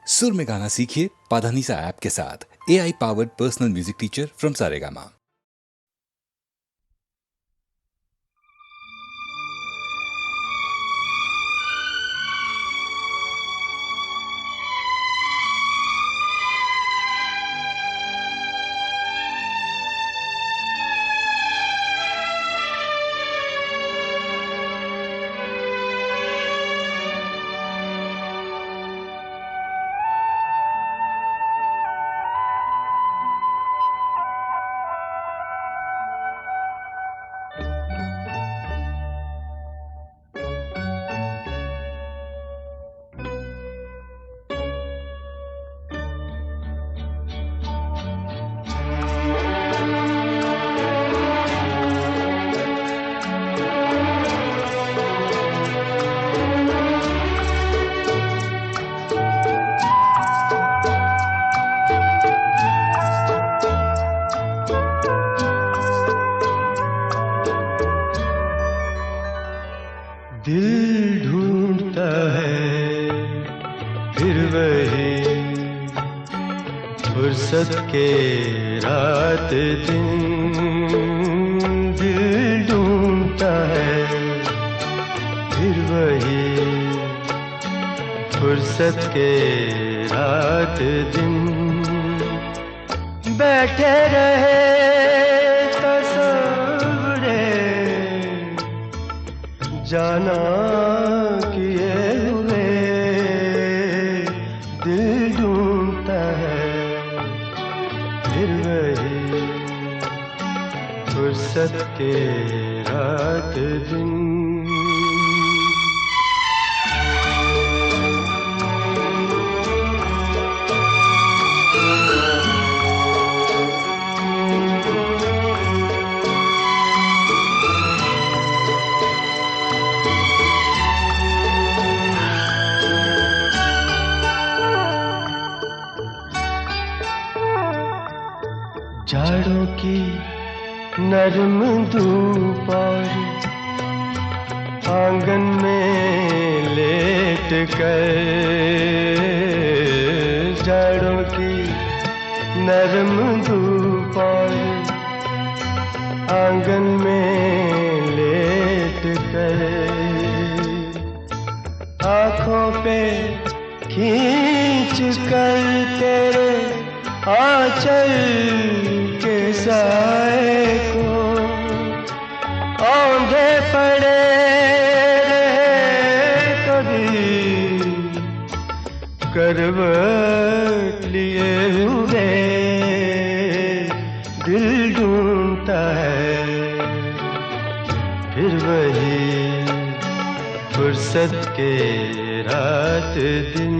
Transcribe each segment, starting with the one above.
सुर में गाना सीखिए पाधानीसा ऐप के साथ। AI powered personal music teacher from Saregama. दिल ढूंढता है फिर वही फुर्सत के रात दिन। दिल ढूंढता है फिर वही फुर्सत के रात दिन। बैठे रहे तस्वुरे जाना किए हुए। दिल ढूंढता है फिर वही फुर्सत के रात दिन। जाड़ों की नरम धूप और आंगन में लेट कर। जाड़ों की नरम धूप और आंगन में लेट कर। आँखों पे खींच कर तेरे आंचल के साए को औंधे पड़े रहे कभी करवट लिए हुए। दिल ढूंढता है फिर वही फुर्सत के रात दिन।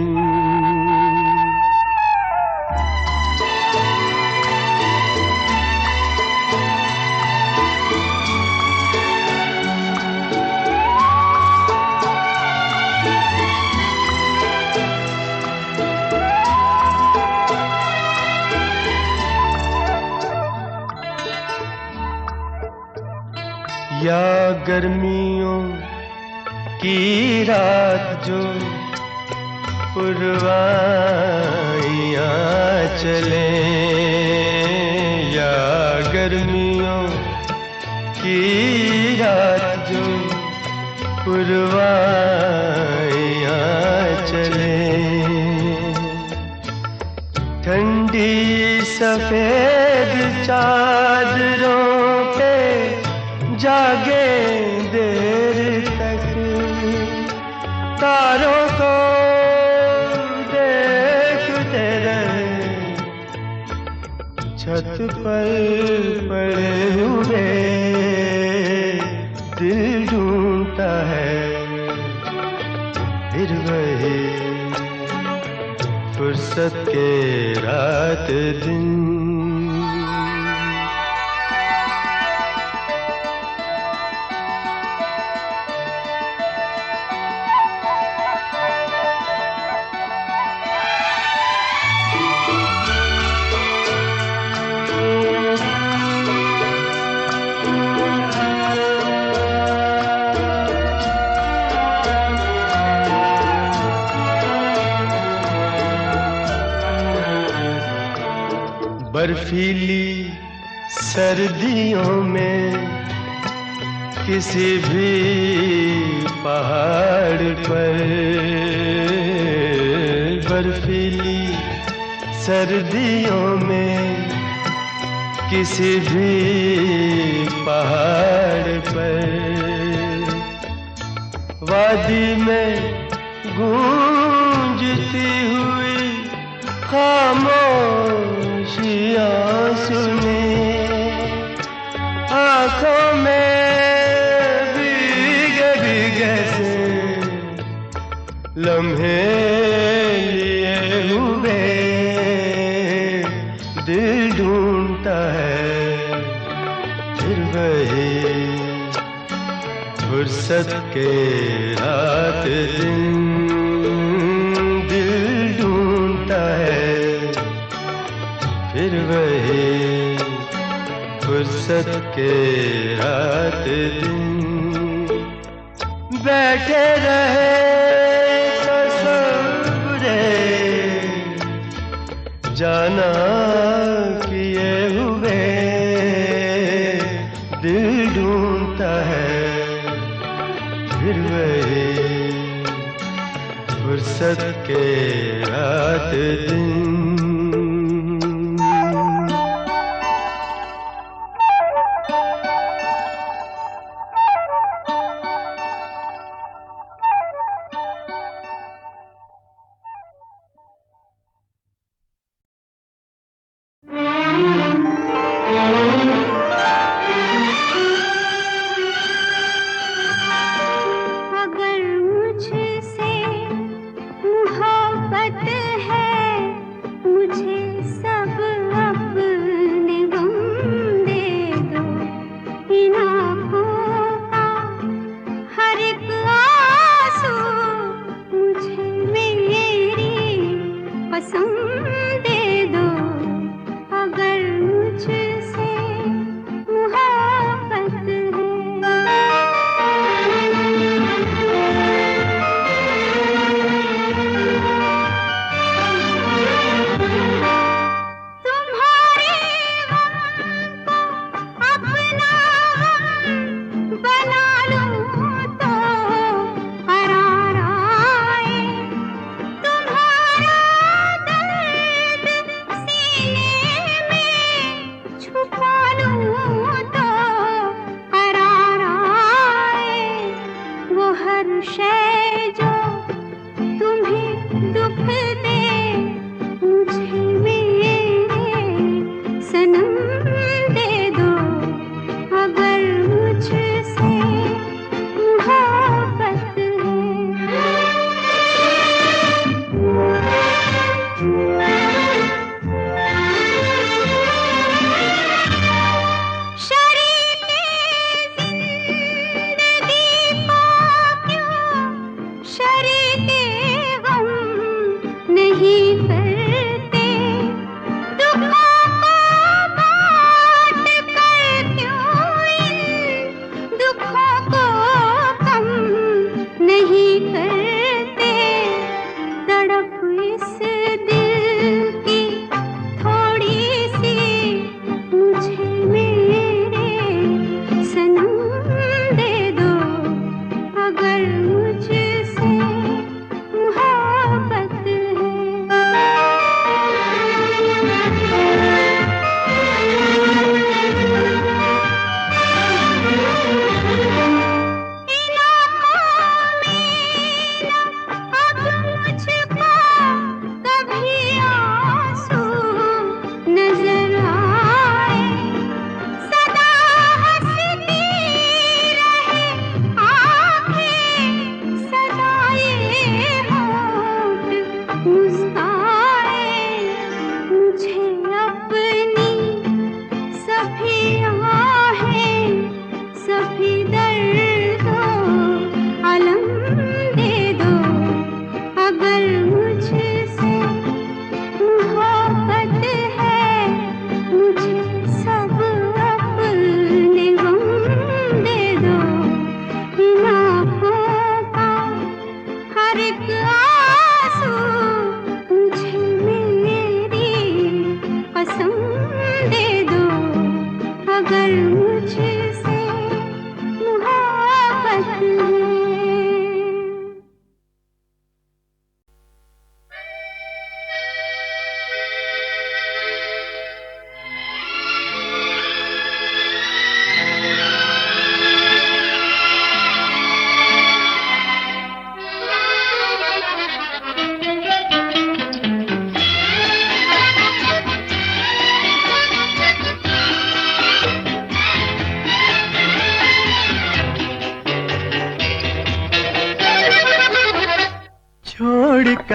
या गर्मियों की रात जो पुरवाइयाँ चले। या गर्मियों की रात जो पुरवाइयाँ चले। ठंडी सफेद चादरों पे जागे देर तक। तारों को देखते रहे छत पर पड़े हुए। दिल ढूंढता है फिर वही फुर्सत के रात दिन। बर्फीली सर्दियों में किसी भी पहाड़ पर, बर्फीली सर्दियों में किसी भी पहाड़ पर, वादी में गूंजती हुई खामोशियाँ सुने, आँखों में भीगे भीगे से लम्हे लिए हुए, दिल ढूंढता है फिर वही फुर्सत के रात दिन, दिल ढूंढता है फिर वही फुर्सत के रात दिन। बैठे रहे तसव्वुरे जाना किए हुए, दिल ढूंढता है फिर वही फुर्सत के रात दिन।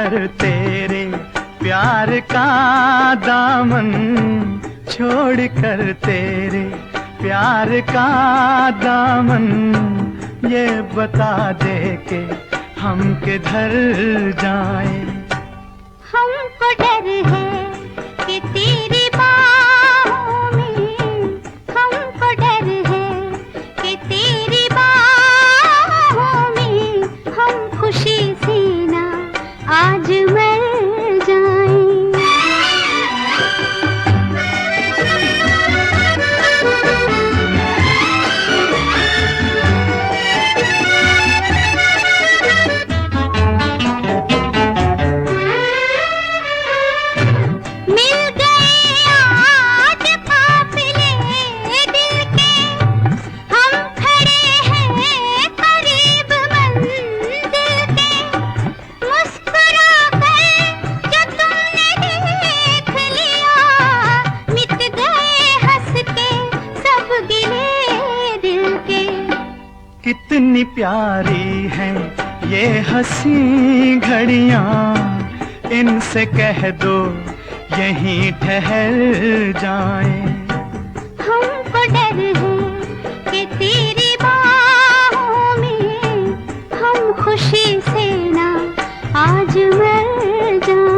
कर तेरे प्यार का दामन, छोड़ कर तेरे प्यार का दामन, ये बता दे के हम किधर जाएं। हमको डर है कि तेरी बाहों में, हमको डर है कि तेरी बाहों में हम खुशी से ना आज मर जाएं। कितनी प्यारी हैं ये हंसी घड़ियां, इनसे कह दो यहीं ठहर जाएं। हमको डर है कि तेरी बाहों में हम खुशी से ना आज मर जाएं।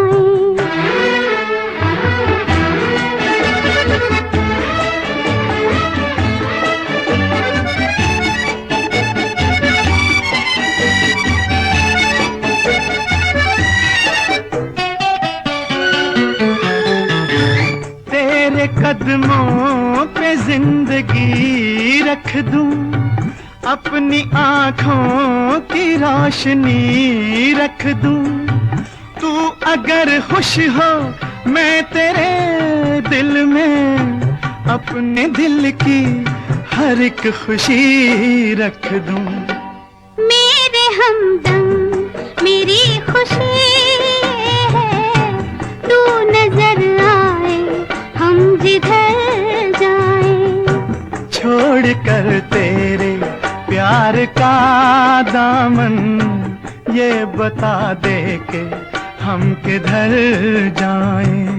कदमों पे जिंदगी रख दूं, अपनी आँखों की रोशनी रख दूं। तू अगर खुश हो मैं तेरे दिल में अपने दिल की हर एक खुशी रख दूं। मेरे हमदम मेरी खुशी है, तू नजर आए हम जिधर जाएं। छोड़ कर तेरे प्यार का दामन, ये बता दे के हम किधर जाएं।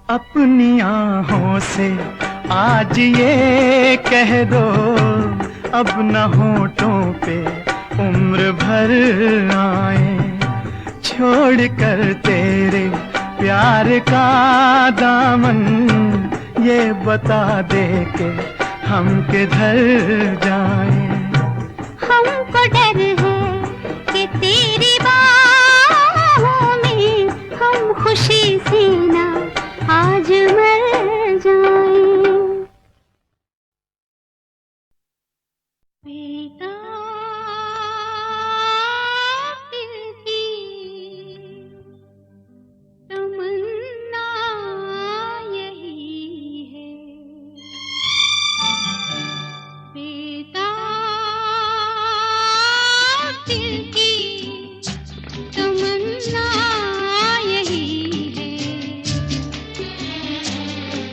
अपनी आहों से आज ये कह दो, अब न होठों पे उम्र भर आए। छोड़ कर तेरे प्यार का दामन, ये बता दे के हम किधर जाएं। हमको डर है कि तेरी बाहों में हम खुशी से ना आज मर जाएं। बेटा दिल की तमन्ना यही है, बेटा दिल की तमन्ना यही है।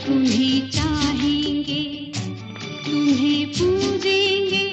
तुम्हें चाहेंगे, तुम्हें पूजेंगे,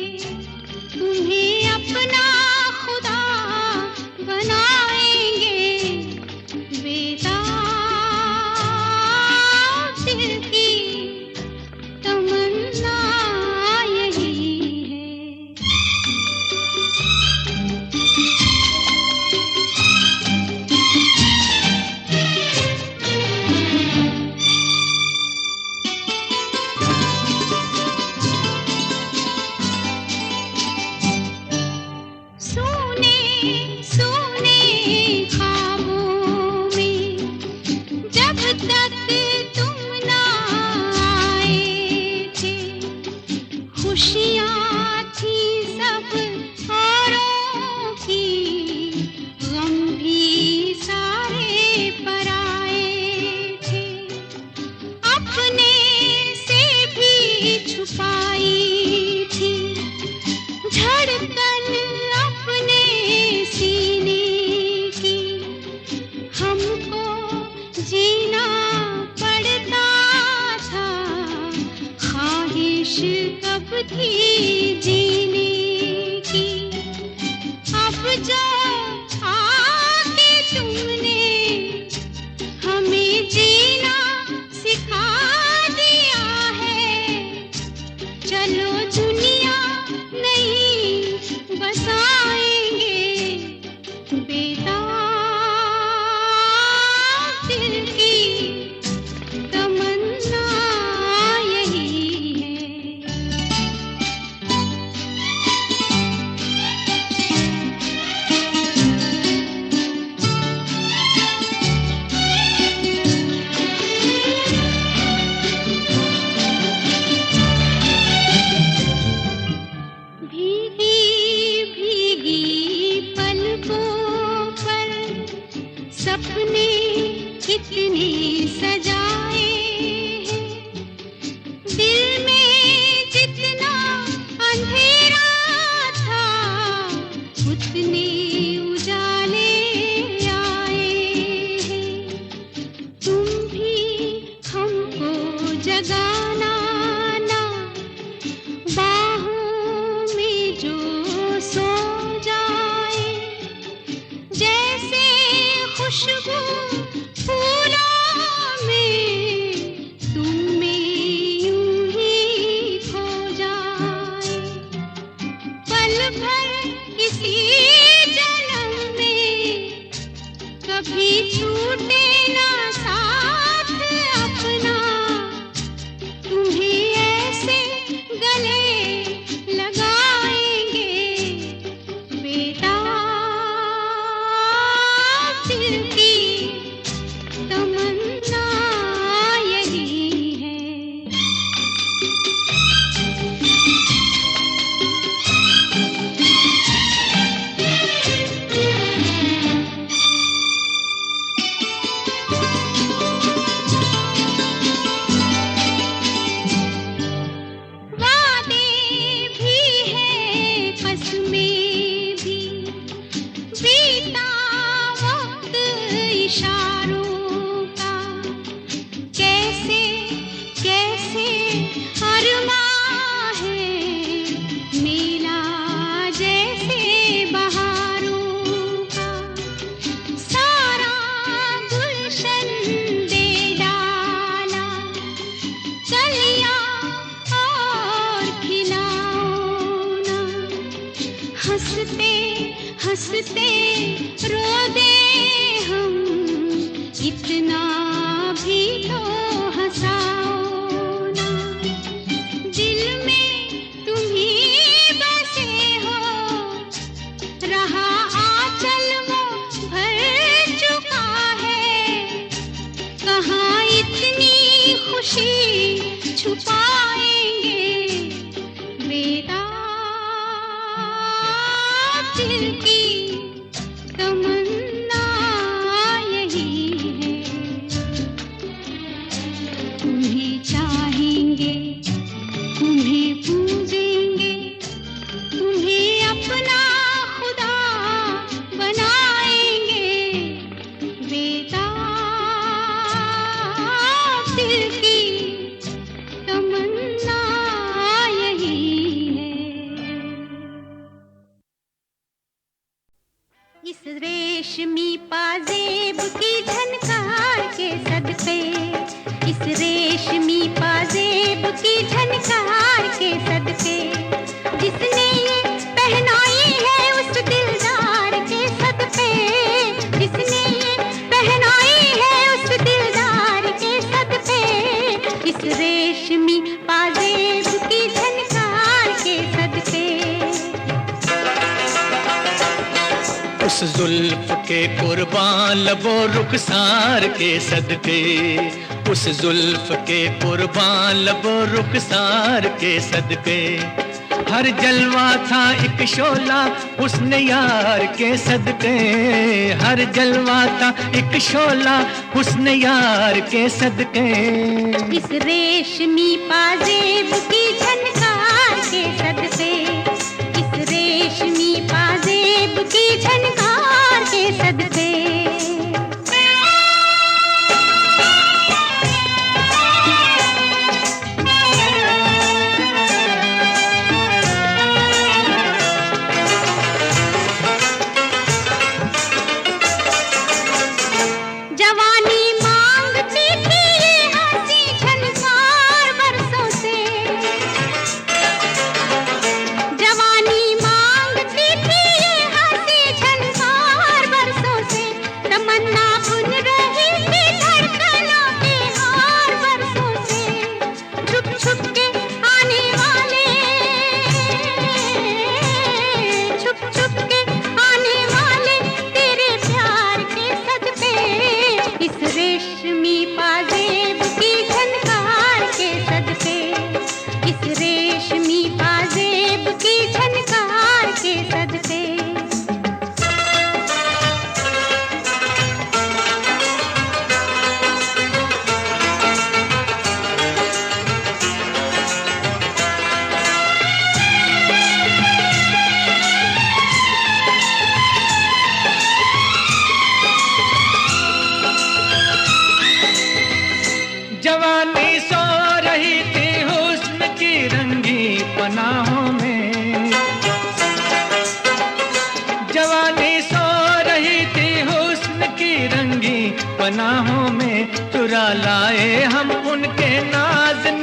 थी जीने की, अब जो आके तुमने हमें जीना सिखा दिया है। चलो दुनिया नहीं बसाएंगे, बेताब दिल की तमन्ना यही है। भीगी भीगी पलकों पर सपने कितने सजाए हैं। दिल में जितना अंधेरा था उतने उजाले आए हैं। तुम भी हमको जगाना ना, बाहों में जो सो जाए। जैसे खुशबू फूलों में तुम में यूं ही खो जाए। पल भर किसी जन्म में कभी छूटे ना साथ अपना, तुम्हें ऐसे गले लगाएंगे, बेताब दिल की तमन्ना यही है। वादे भी हैं कसमें भी, बीता वक्त इशारों का। कैसे कैसे अरमां है मेला जैसे बहारों का। सारा गुलशन दे डाला, कलियां और खिलाओ ना। हंसते हंसते रो दे हम, इतना भी तो हंसाओ ना। दिल में तुम ही बसे हो, रहा आंचल वो भर चुका है। कहाँ इतनी खुशी छुपाएंगे, बेताब दिल की तमन्ना यही है। तुम्हें चाहेंगे, तुम्हें पूजेंगे, तुम्हें अपना खुदा बनाएंगे, बेताब दिल की तमन्ना यही है। इस रेशमी पाजेब की झनकार के सदके, इस रेशमी पाजेब की झनकार के सदके, जिसने ये पहनाई है उस दिलदार के सदके, जिसने ये पहनाई है उस दिलदार के सदके। इस रेशमी पाजेब की झनकार के सदके। उस जुल्फ के कुर्बान लबो रुखसार के सदके, उस जुल्फ के कुर्बान लबो रुखसार के सदके। हर जलवा था एक शोला हुस्न यार के सदके, हर जलवा था एक शोला हुस्न यार के सदके। इस रेशमी पाजेब की झनकार के सदके, इस रेशमी पाजेब की झनकार के सदके।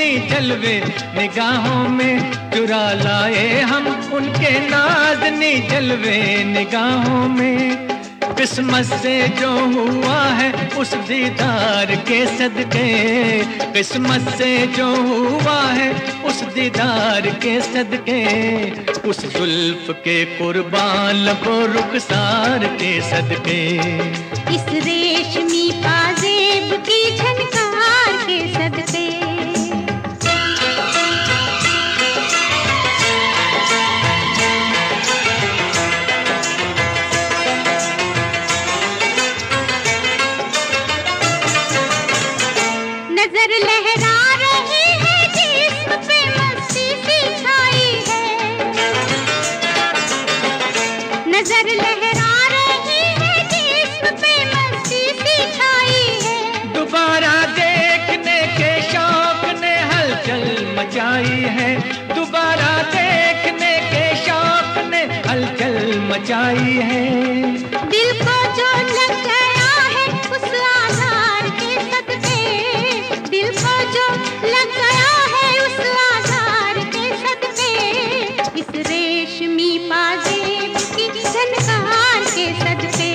नाज़नी जलवे निगाहों में चुरा लाए हम उनके नाज़नी जलवे निगाहों में। किस्मत से जो हुआ है उस दीदार के सदके, किस्मत से जो हुआ है उस दीदार के सदके, उस जुल्फ के कुर्बान लबो रुखसार के सदके, इस रेशमी पाजेब की झनकार के सदके। नजर लहरा रही है जिस्म पे मस्ती सी छाई है, नजर लहरा रही है जिस्म पे मस्ती सी छाई है। दोबारा देखने के शौक ने हलचल मचाई है, दोबारा देखने के शौक ने हलचल मचाई है। दिल को जो लग गया है उस आधार के सदके, दिल को जो लग गया है उस आधार के सदके, इस रेशमी पाजेब की झनकार के सदके,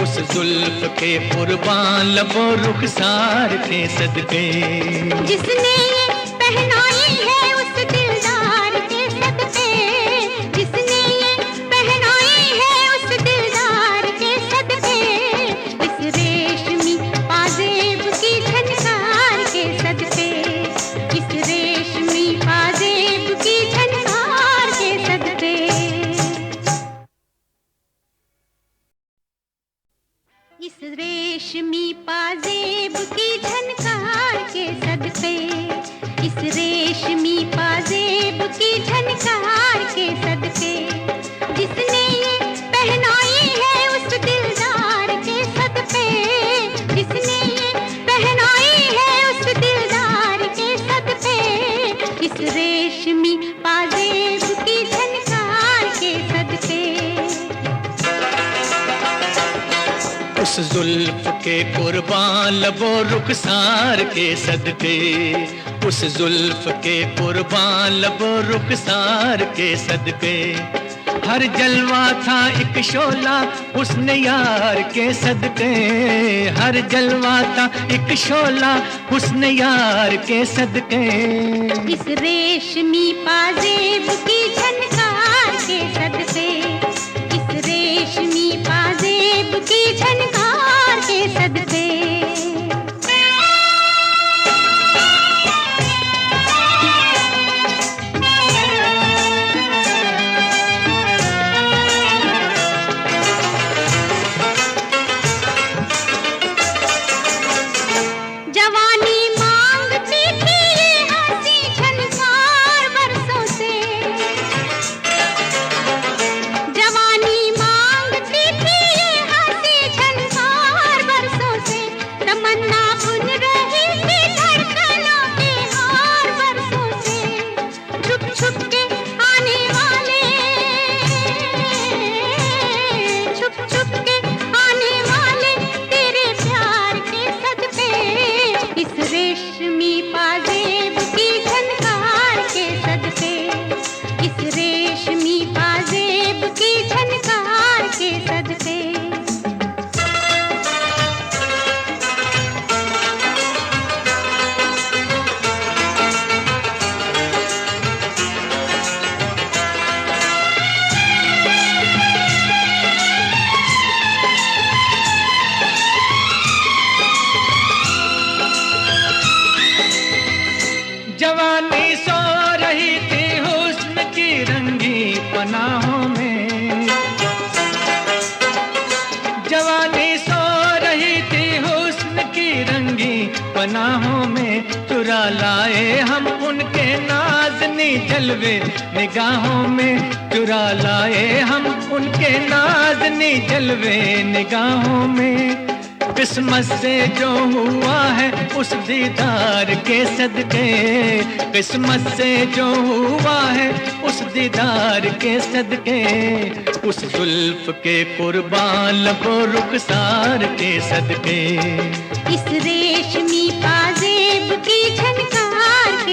उस जुल्फ के कुर्बान लबो रुखसार के सदके, जिसने ये पहनाई है उस दिलदार के सदके, जिसने ये पहनाई है उस दिलदार के सदके, इस रेशमी पाजेब की झनकार के सदके, इस रेशमी पाजेब की झनकार के सदके। इस रेशमी पाजेब की झनकार के सदके, इस रेशमी पाजेब की झनकार के सदके, जिसने ये पहनाई है उस दिलदार के सदके, जिसने ये पहनाई है उस दिलदार के सदके, इस रेशमी पाजेब की झनकार के सदके। उस जुल्फ के कुर्बान लबो रुखसार के सदके, उस जुल्फ के कुर्बान लबो रुखसार के सदके, हर जलवा था एक शोला हुस्न यार के सदके, हर जलवा था एक शोला हुस्न यार के सदके, इस रेशमी पाजेब की झनकार के सदके, इस रेशमी पाजेब की झनकार के सदके। जवानी मांगती थी ये हंसी झनकार बरसों से, जवानी मांगती थी ये हंसी झनकार बरसों से, तमन्ना बुन रही थी धड़कनों के हार बरसों से, छुप छुप के आने वाले, छुप छुप के आने वाले तेरे प्यार के सदके, इस रेशमी पाजेब की झनकार के सदके, इस रेशमी पाजेब की झनकार के सदके। जवानी सो रही थी हुस्न की रंगी पनाहों में, जवानी सो रही थी हुस्न की रंगी पनाहों में, चुरा लाए हम उनके नाज़नी जलवे निगाहों में, चुरा लाए हम उनके नाज़नी जलवे निगाहों में। किस्मत से जो हुआ है उस दीदार के सदके, किस्मत से जो हुआ है उस दीदार के सदके, उस जुल्फ के कुर्बान लबो रुखसार के सदके, इस रेशमी पाजेब की झनकार के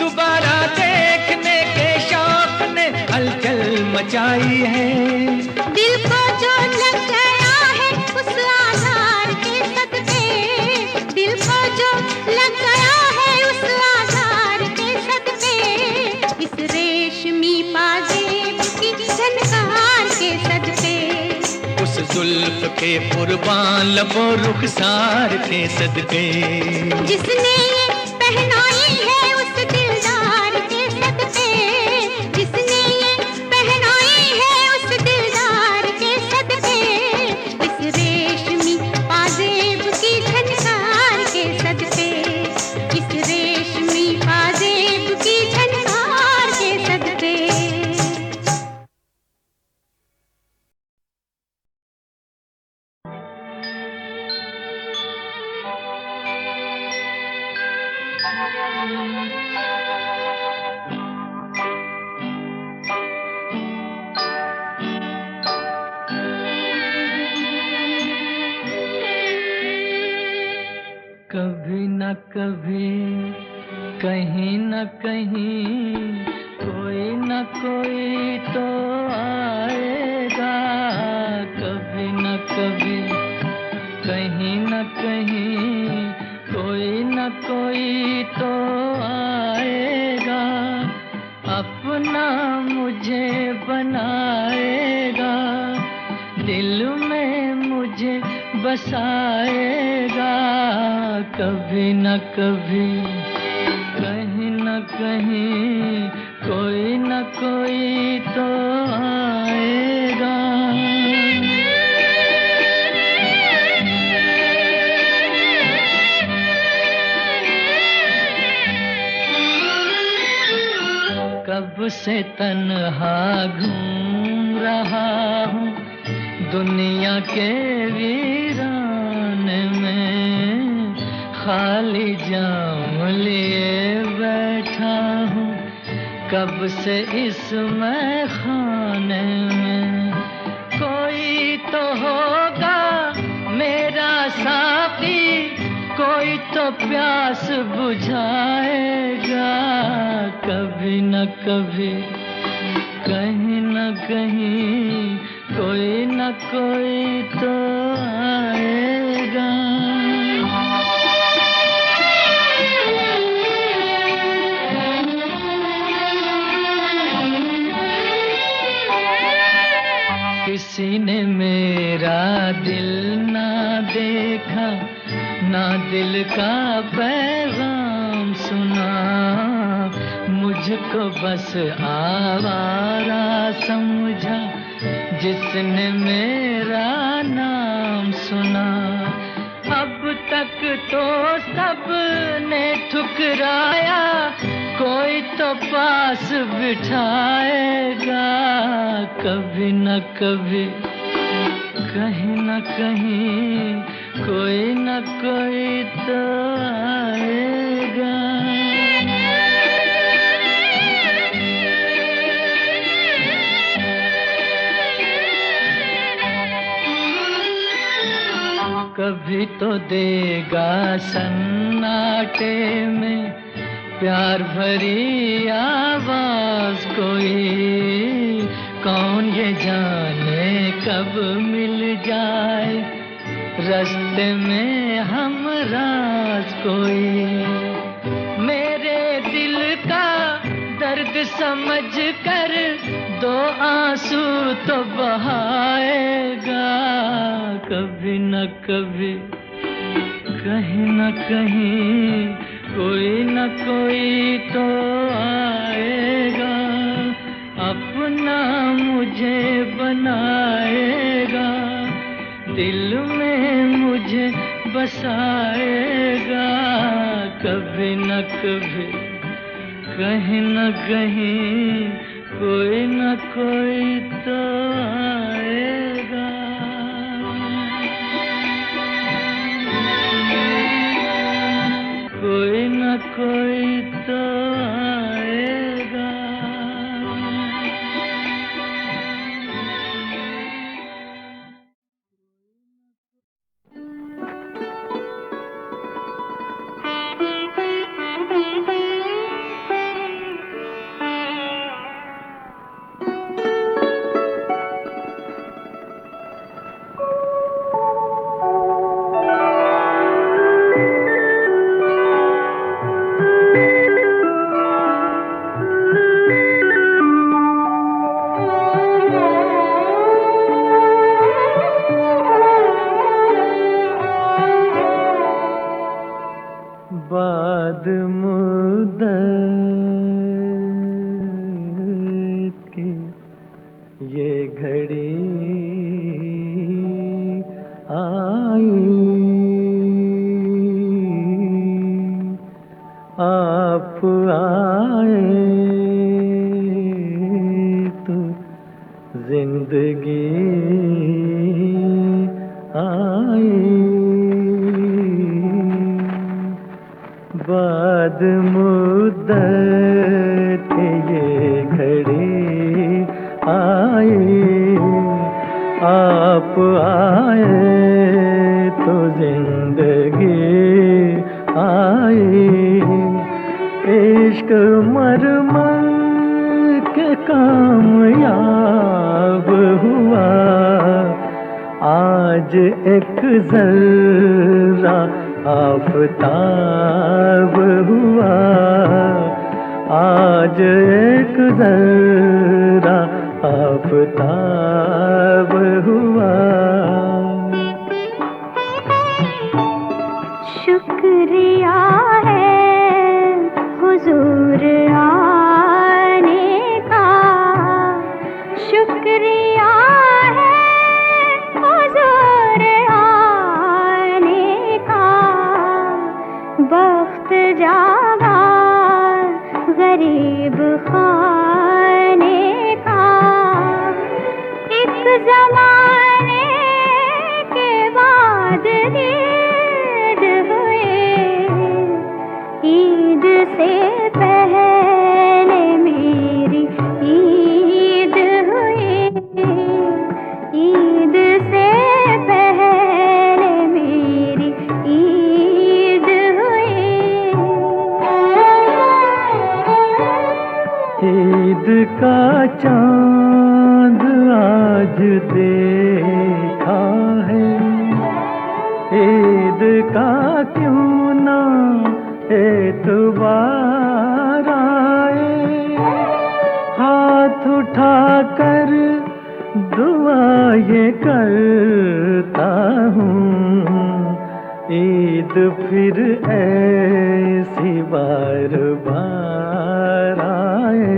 दोबारा देखने के शौक ने हलचल मचाई है। दिल को जो लग गया है उस आधार के सदके, दिल को जो लग गया है उस आधार के सदके, इस रेशमी पाजेब की झनकार के सदके, उस जुल्फ के कुर्बान लबो रुखसार के सदके, जिसने ये पहनाई है उस दिलदार के सदके, जिसने ये पहनाई है उस दिलदार के सदके, इस रेशमी पाजेब की झनकार के सदके, इस रेशमी पाजेब की झनकार के सदके। कभी न कभी कहीं न कहीं कोई न कोई तो आएगा, कभी न कभी कहीं न कहीं कोई न कोई तो आएगा, अपना मुझे बनाएगा, दिल में मुझे बसाएगा, कभी न कभी कहीं न कहीं कोई न कोई तो आएगा। कब से तन्हा घूम रहा हूँ दुनिया के वीरान में, खाली जाम लिए बैठा हूँ कब से इस मैखाने में, कोई तो होगा मेरा साथी, कोई तो प्यास बुझाएगा, कभी न कभी कहीं न कहीं कोई न कोई तो आएगा। किसी ने मेरा दिल ना देखा, ना दिल का पैगाम सुना, मुझको बस आवारा समझा जिसने मेरा नाम सुना, अब तक तो सबने ठुकराया, कोई तो पास बिठाएगा, कभी न कभी कहीं न कहीं कोई न कोई तो आएगा। कभी तो देगा सन्नाटे में प्यार भरी आवाज कोई, कौन ये जाने कब मिल जाए रास्ते में हम राज कोई, मेरे दिल का दर्द समझ कर दो आंसू तो बहाएगा, कभी न कभी कहीं न कहीं कोई न कोई तो आएगा, अपना मुझे बनाएगा, दिल में मुझे बसाएगा, कभी न कभी कहीं न कहीं कोई न कोई तो आएगा। कोई न कोई तो आएगा। अरमान के कामयाब हुआ, आज एक जर्रा आफताब हुआ, आज एक जर्रा आफताब हुआ। शुक्रिया है हुजूर आने का, शुक्रिया है हुजूर आने का, वक्त जागा गरीब खाने का, एक जमाने के बाद ईद हुए, ईद से पहले मेरी ईद हुई, ईद से पहले मेरी ईद हुई। ईद का चांद आज देखा है, ईद का क्यों ना एतबार आए, हाथ उठाकर दुआ ये करता हूँ, ईद फिर ऐसी बार बार आए,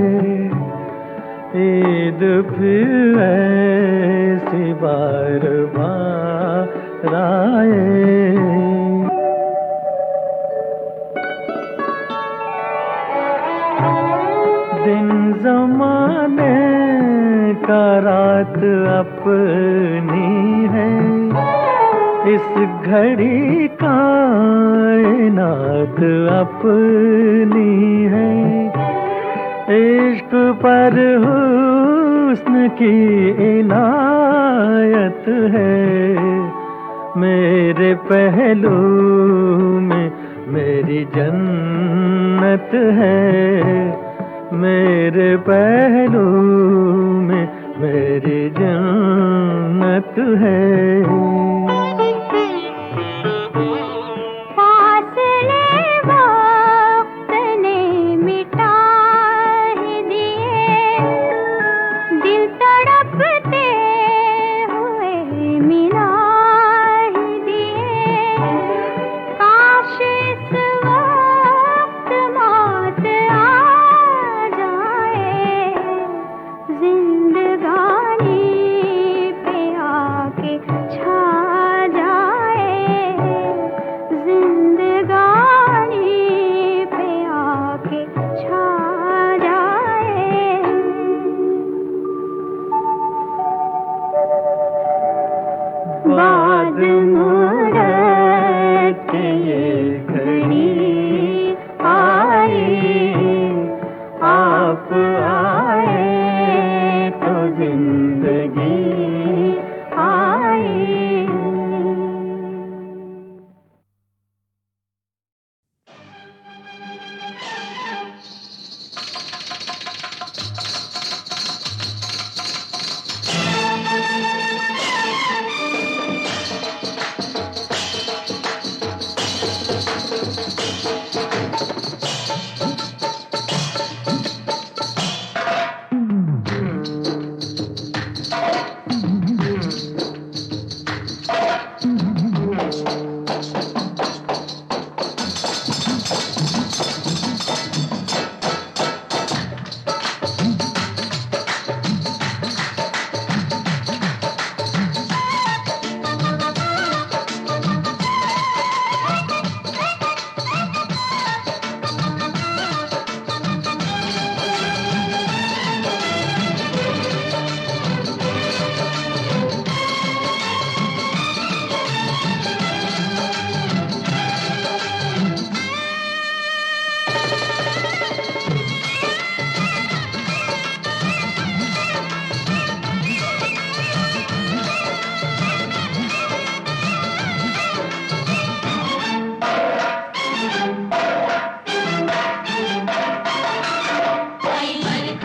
ईद फिर ऐसी बार बार आए। दिन ज़माने का रात अपनी है, इस घड़ी कायनात अपनी है, इश्क पर हुस्न की इनायत है, मेरे पहलू में मेरी जन्नत है, मेरे पहलू में मेरी जन्नत है। फासले वक्त ने मिटा ही दिए, दिल तड़पते हुए मिला ही दिए, काश इस वक्त मौत आ जाए, जिंदगानी पे आके छा जाए, जिंदगानी पे आके छा जाए। बाद मुहूर्त के ये घड़ी आई, आप आए तो जिंदगी आई।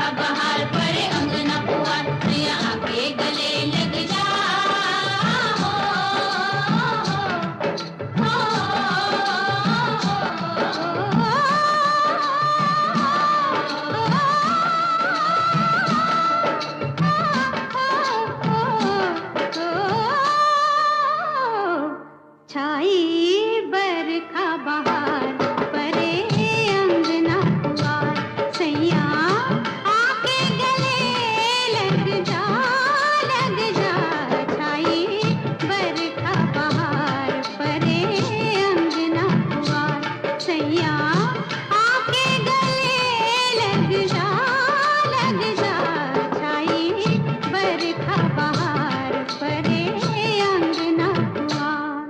बरखा बहार परे अंगना पुआर सैया आके गले लग जा छाई बरखा बहार परे अंगना पुआर सैया आके गले लग जा छाई बरखा बहार परे अंगना पुआर सैया आके गले लग जा छाई बरखा बहार परे अंगना पुआर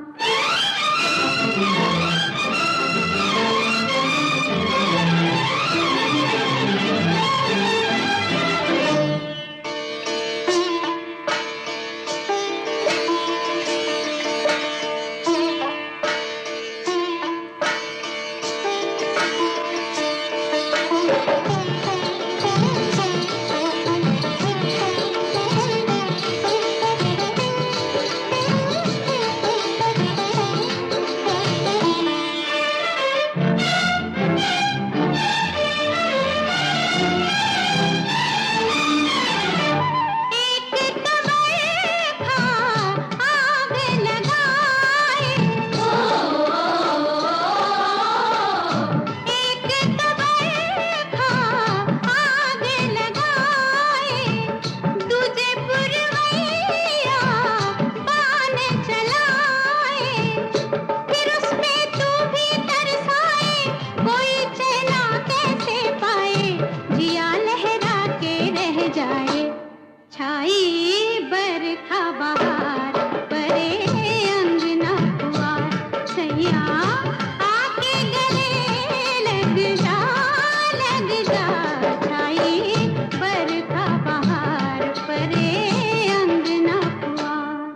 छाई बरखा बहार परे अंगना पुआर सैया आके गले लग जा छाई बरखा बहार परे अंगना पुआर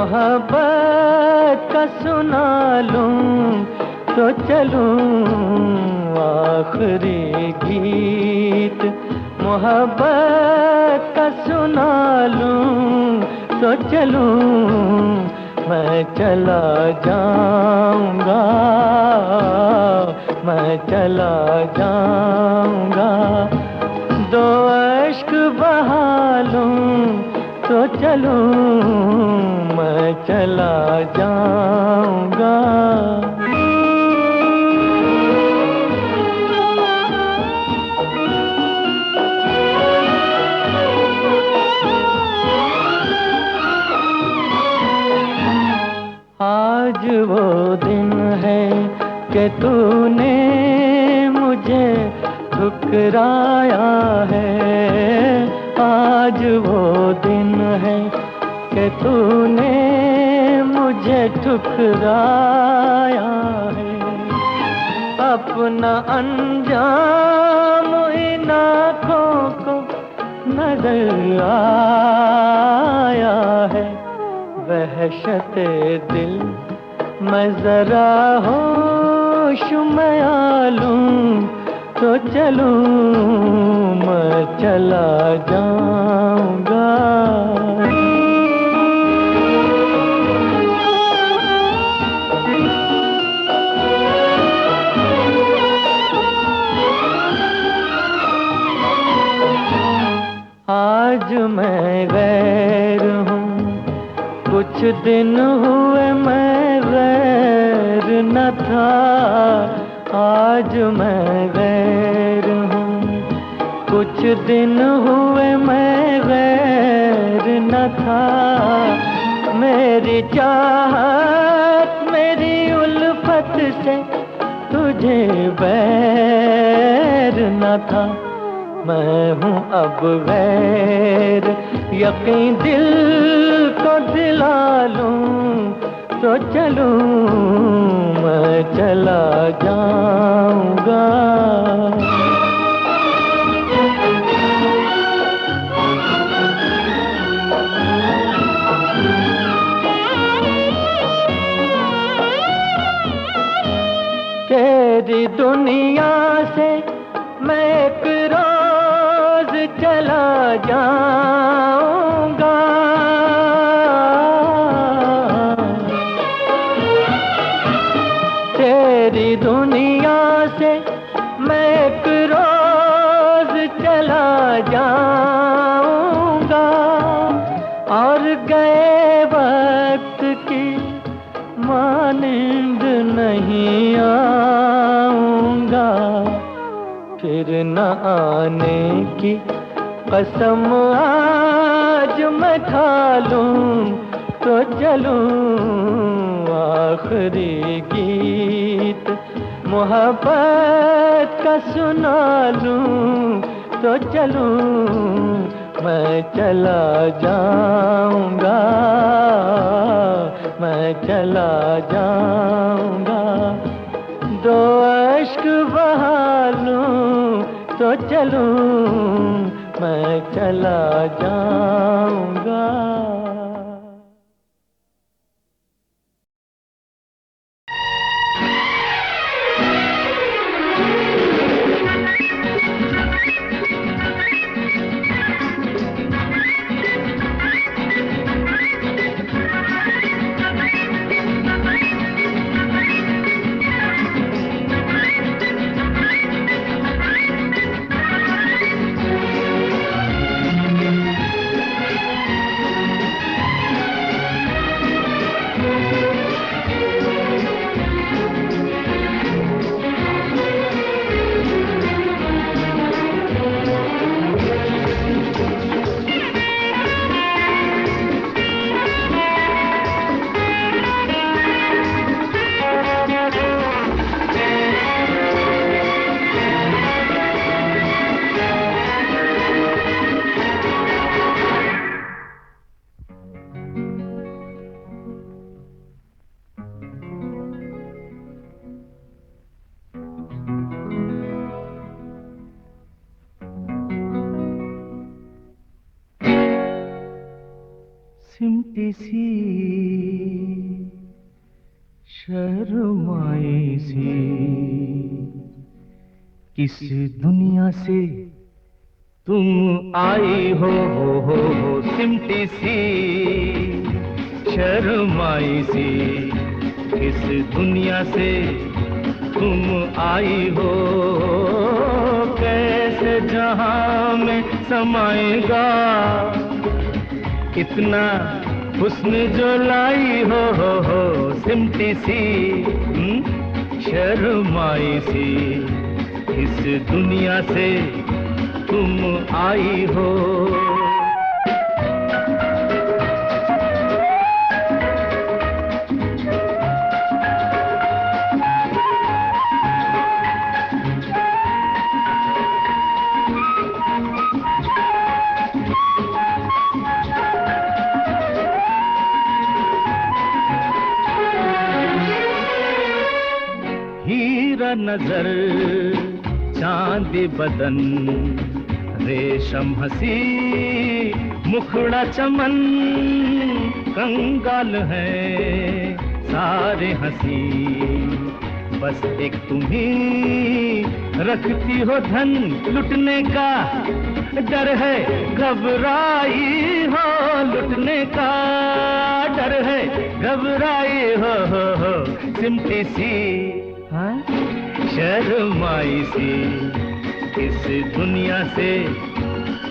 मोहब्बत का सुना लूं तो चलूं आखिरी गीत। मोहब्बत का सुना लूं तो चलूं मैं चला जाऊंगा, मैं चला जाऊंगा। दो अश्क बहा लूं तो चलूं मैं चला जाऊंगा। आज वो दिन है कि तूने मुझे ठुकराया है। आज वो दिन है कि तूने मुझे ठुकराया है। अपना अंजाम इन आँखों को नजर आया है। वहशते दिल मैं जरा होश में आ लूं तो चलूं मैं चला जाऊंगा। आज मैं गैर हूँ, कुछ दिन हुए मैं गैर न था। आज मैं गैर हूँ, कुछ दिन हुए मैं गैर न था। मेरी चाहत मेरी उल्फत से तुझे बैर न था। मैं हूँ अब गैर, यकीन दिल को दिला लूं तो चलूं मैं चला जाऊंगा। तेरी दुनिया से मैं एक रोज चला जाऊंगा। तेरी दुनिया से मैं एक रोज चला जाऊंगा और गए वक्त की मानिंद नहीं आऊंगा। फिर न आने की कसम आज मैं खा लूं तो चलूं आखिरी गीत। मोहब्बत का सुना लूं तो चलूं मैं चला जाऊंगा, मैं चला जाऊंगा। दो अश्क बहा लूं तो चलूं मैं चला जाऊंगा। सिमटी सी शर्माई सी, किस दुनिया से तुम आई हो सिमटी सी शर्माई सी, किस दुनिया से तुम आई हो, कैसे जहां में समाएगा इतना हुस्न जो लाई हो सिमटी सी शर्माई सी, इस दुनिया से तुम आई हो। हीरा नजर चांदी बदन, रेशम हंसी मुखड़ा चमन, कंगाल है सारे हंसी, बस एक तुम्ही रखती हो धन, लुटने का डर है घबराई हो, लुटने का डर है घबराई हो सिमटी सी शर्माई सी, इस दुनिया से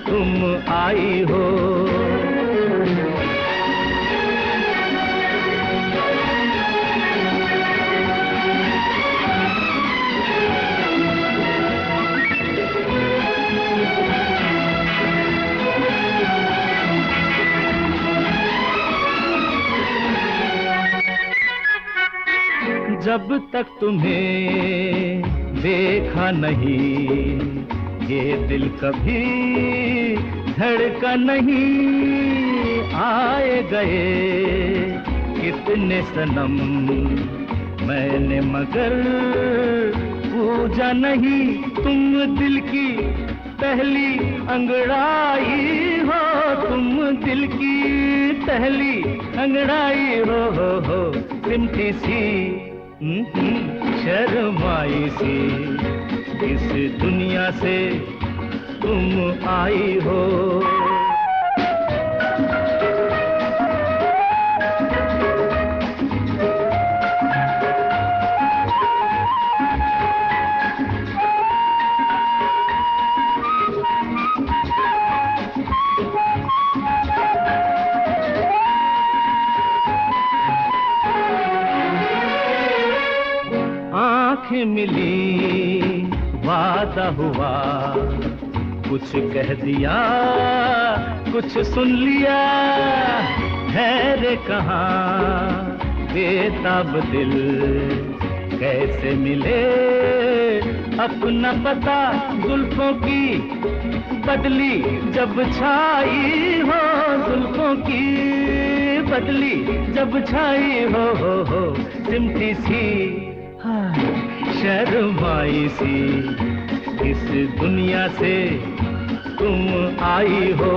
तुम आई हो। जब तक तुम्हें देखा नहीं ये दिल कभी धड़का नहीं, आए गए कितने सनम मैंने मगर पूजा नहीं, तुम दिल की पहली अंगड़ाई हो, तुम दिल की पहली अंगड़ाई हो सिमटी सी शर्माई सी, इस दुनिया से तुम आई हो। आँखें मिली वादा हुआ, कुछ कह दिया कुछ सुन लिया, है रे कहाँ बेताब दिल, कैसे मिले अपना पता, जुल्फों की बदली जब छाई हो, जुल्फों की बदली जब छाई हो सिमटी सी शर्माई सी, इस दुनिया से तुम आई हो,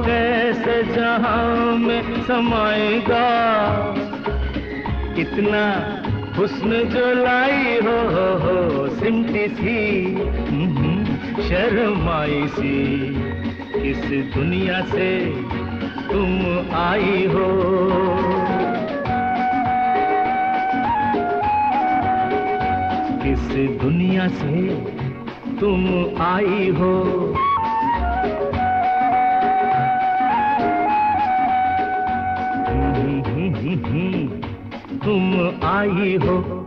कैसे जहां में समाएगा इतना हुस्न जो लाई हो सिमटी सी शर्माई सी, इस दुनिया से तुम आई हो। इस दुनिया से तुम आई हो। तुम आई हो।